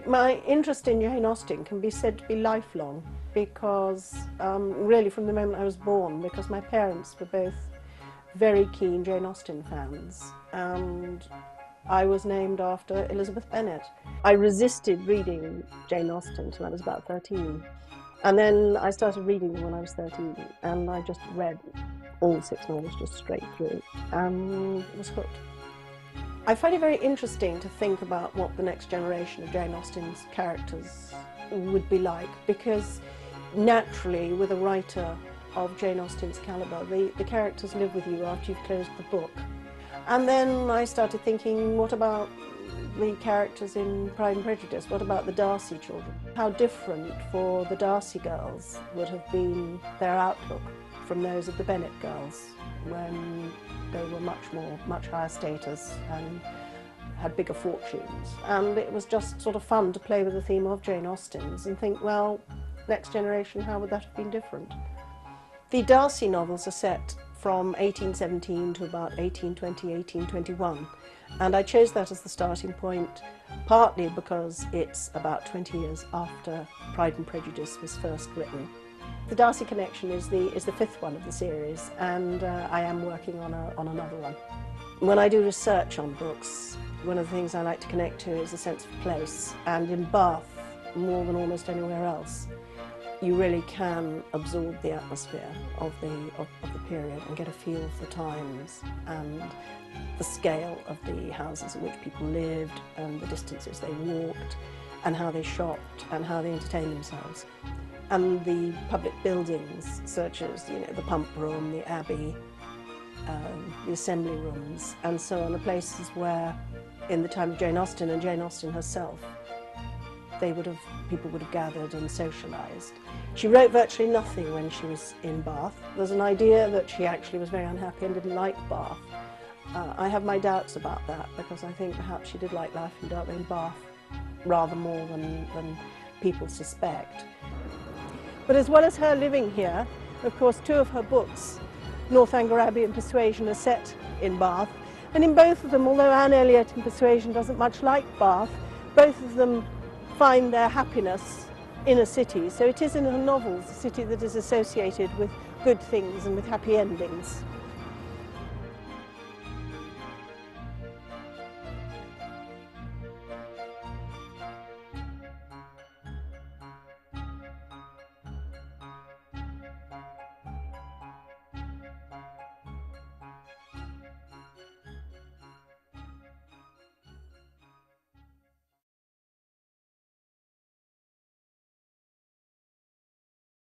My interest in Jane Austen can be said to be lifelong because really from the moment I was born, because my parents were both very keen Jane Austen fans, and I was named after Elizabeth Bennet. I resisted reading Jane Austen until I was about 13, and then I started reading them when I was 13, and I just read all 6 novels just straight through, and was hooked. I find it very interesting to think about what the next generation of Jane Austen's characters would be like, because naturally, with a writer of Jane Austen's calibre, the characters live with you after you've closed the book. And then I started thinking, what about the characters in Pride and Prejudice? What about the Darcy children? How different for the Darcy girls would have been their outlook from those of the Bennet girls, when they were much higher status and had bigger fortunes. And it was just sort of fun to play with the theme of Jane Austen's and think, well, next generation, how would that have been different? The Darcy novels are set from 1817 to about 1820, 1821. And I chose that as the starting point, partly because it's about 20 years after Pride and Prejudice was first written. The Darcy connection is the 5th one of the series, and I am working on another one. When I do research on books, one of the things I like to connect to is a sense of place, and in Bath, more than almost anywhere else, you really can absorb the atmosphere of the period and get a feel for the times and the scale of the houses in which people lived and the distances they walked and how they shopped and how they entertained themselves. And the public buildings, such as the pump room, the abbey, the assembly rooms, and so on, are places where, in the time of Jane Austen and Jane Austen herself, people would have gathered and socialised. She wrote virtually nothing when she was in Bath. There's an idea that she actually was very unhappy and didn't like Bath. I have my doubts about that, because I think perhaps she did like life in Bath rather more than people suspect. But as well as her living here, of course, 2 of her books, Northanger Abbey and Persuasion, are set in Bath. And in both of them, although Anne Elliot in Persuasion doesn't much like Bath, both of them find their happiness in a city. So it is in her novels a city that is associated with good things and with happy endings.